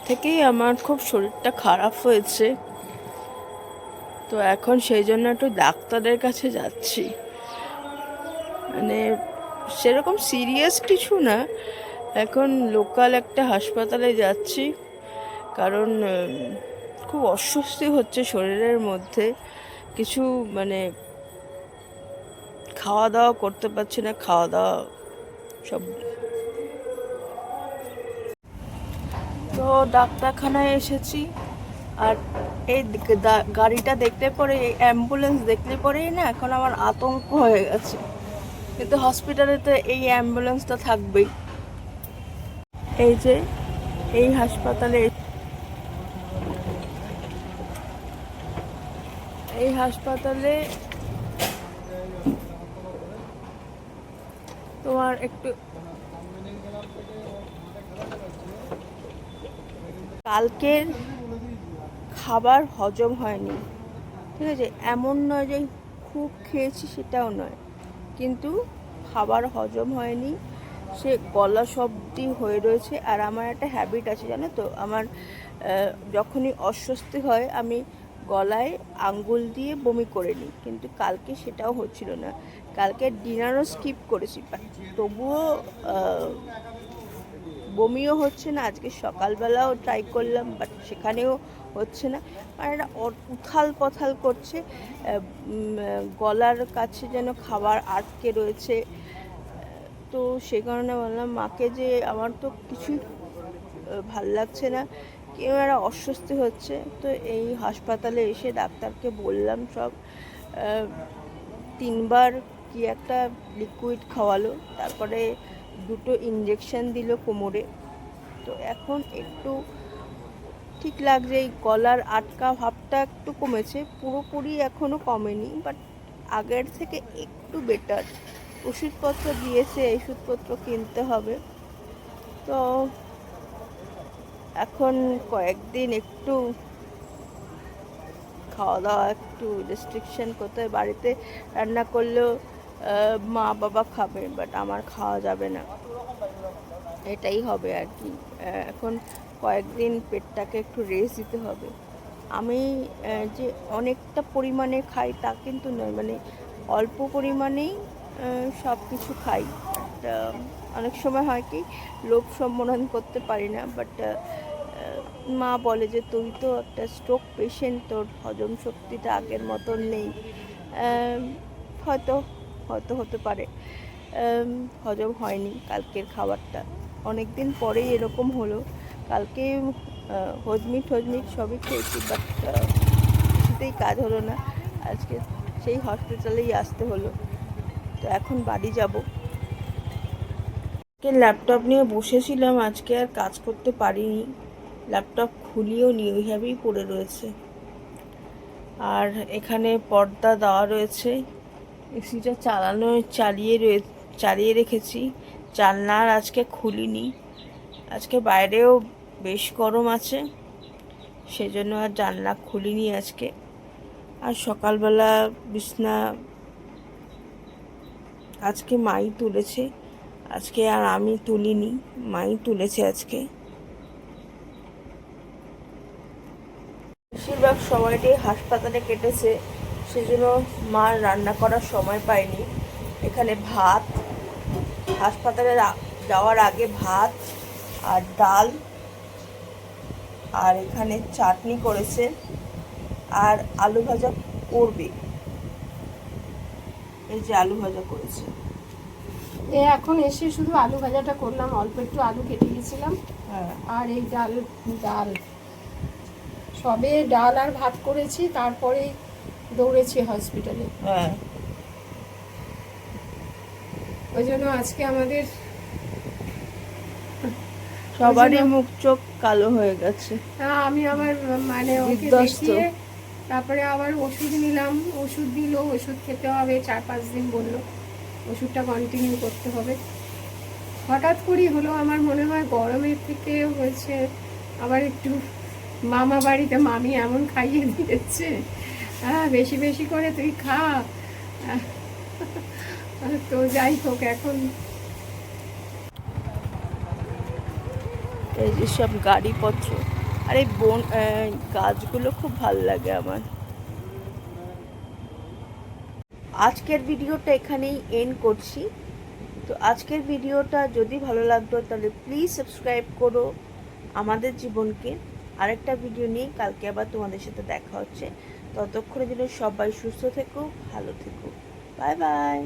থেকেই আমার খুব শরীরটা খারাপ হয়েছে, তো এখন সেই জন্য একটু ডাক্তারের কাছে যাচ্ছি। মানে সেরকম সিরিয়াস কিছু না, এখন লোকাল একটা হাসপাতালে যাচ্ছি, কারণ খুব অস্বস্তি হচ্ছে শরীরের মধ্যে। কিছু মানে খাওয়া দাওয়া করতে পারছি না, খাওয়া দাওয়া সব। তো ডাক্তারখানায় এসেছি, আর এই গাড়িটা দেখতে পরে, এই অ্যাম্বুলেন্স দেখলে পরেই না এখন আমার আতঙ্ক হয়ে গেছে। কিন্তু হসপিটালে তো এই অ্যাম্বুলেন্সটা থাকবেই। এই যে এই হাসপাতালে, এই হাসপাতালে তোমার একটু কালকের খাবার হজম হয়নি, ঠিক আছে? এমন নয় যে খুব খেয়েছি, সেটাও নয়, কিন্তু খাবার হজম হয়নি, সে গলা সবটি হয়ে রয়েছে। আর আমার একটা হ্যাবিট আছে, জানো তো, আমার যখনই অস্বস্তি হয় আমি গলায় আঙ্গুল দিয়ে বমি করে নিই, কিন্তু কালকে সেটাও হচ্ছিল না। কালকে ডিনারও স্কিপ করেছি, তবুও বমিও হচ্ছে না। আজকে সকালবেলাও ট্রাই করলাম, বাট সেখানেও হচ্ছে না। মানে একটা উথাল পথাল করছে, গলার কাছে যেন খাবার আটকে রয়েছে। তো সে কারণে বললাম মাকে যে আমার তো কিছুই ভাল লাগছে না, কেউ একটা অস্বস্তি হচ্ছে। তো এই হাসপাতালে এসে ডাক্তারকে বললাম সব। 3বার কি একটা লিকুইড খাওয়ালো, তারপরে 2টো ইঞ্জেকশন দিল কোমরে। তো এখন একটু ঠিক লাগছে, এই গলার আটকা ভাবটা একটু কমেছে, পুরোপুরি এখনও কমেনি, বাট আগের থেকে একটু বেটার। ওষুধপত্র দিয়েছে, এই ওষুধপত্র কিনতে হবে। তো এখন কয়েকদিন একটু খাওয়া দাওয়া একটু রেস্ট্রিকশন করতে হয়। বাড়িতে রান্না করলেও মা বাবা খাবে, বাট আমার খাওয়া যাবে না, এটাই হবে আর কি। এখন কয়েকদিন পেটটাকে একটু রেস্ট দিতে হবে। আমি যে অনেকটা পরিমাণে খাই তা কিন্তু নয়, মানে অল্প পরিমাণেই সব কিছু খাই। বাট অনেক সময় হয় কি, লোভ সম্বোধন করতে পারি না। বাট মা বলে যে তুই তো একটা স্ট্রোক পেশেন্ট, তোর হজম শক্তিটা আগের মতন নেই। হয়তো হয়তো হতে পারে হজম হয়নি কালকের খাবারটা, অনেক দিন পরেই এরকম হলো। কালকে হজমি টজমি সবই খেয়েছি, বাট কিছুতেই কাজ হলো না। আজকে সেই হসপিটালেই আসতে হলো। তো এখন বাড়ি যাব। ল্যাপটপ নিয়ে বসেছিলাম, আজকে আর কাজ করতে পারিনি। ল্যাপটপ খুলিও নি, ওইভাবেই পড়ে রয়েছে। আর এখানে পর্দা দেওয়া রয়েছে, এসিটা চালিয়ে রেখেছি। জানলা আজকে খুলিনি, আজকে বাইরেও বেশ গরম আছে, সেজন্য আর জানলা খুলিনি আজকে। আর সকালবেলা বিছনা আজকে মাই তুলেছে, আজকে আর আমি তুলিনি, মাই তুলেছে আজকে। বেশিরভাগ সময়টাই হাসপাতালে কেটেছে, সেজন্য মার রান্না করার সময় পাইনি। এখানে ভাত, হাসপাতালে যাওয়ার আগে ভাত আর ডাল, আর এখানে চাটনি করেছে, আর আলু ভাজা করবে। এই যে আলু ভাজা করেছে। এখন এসে শুধু আলু ভাজাটা করলাম, অল্প একটু আলু কেটে গেছিলাম। হ্যাঁ, আর এই ডাল ডাল সবে ডাল আর ভাত করেছি, তারপরে দৌড়েছি হসপিটালে। হ্যাঁ, ওই জন্য আজকে আমাদের সবারই মুখ চোখ কালো হয়ে গেছে, আমি আবার মানে ওকে বিধ্বস্ত। দেখিয়ে তারপরে আবার ওষুধ নিলাম। ওষুধ দিল, ওষুধ খেতে হবে 4-5 দিন বললো, ওষুধটা কন্টিনিউ করতে হবে। হঠাৎ করেই হলো, আমার মনে হয় গরমের থেকে হয়েছে। আবার একটু মামা বাড়িতে মামি এমন খাইয়ে দিয়েছে, হ্যাঁ বেশি বেশি করে তুই খা। তো যাই হোক, এখন এই যে সব গাড়িপত্র, আর এই গাছগুলো খুব ভালো লাগে আমার। আজকের ভিডিওটা এখানেই এন্ড করছি। তো আজকের ভিডিওটা যদি ভালো লাগতো তাহলে প্লিজ সাবস্ক্রাইব করো আমাদের জীবনকে। আরেকটা ভিডিও নিয়ে কালকে আবার তোমাদের সাথে দেখা হচ্ছে। ততক্ষণের জন্য সবাই সুস্থ থেকো, ভালো থেকো। Bye bye.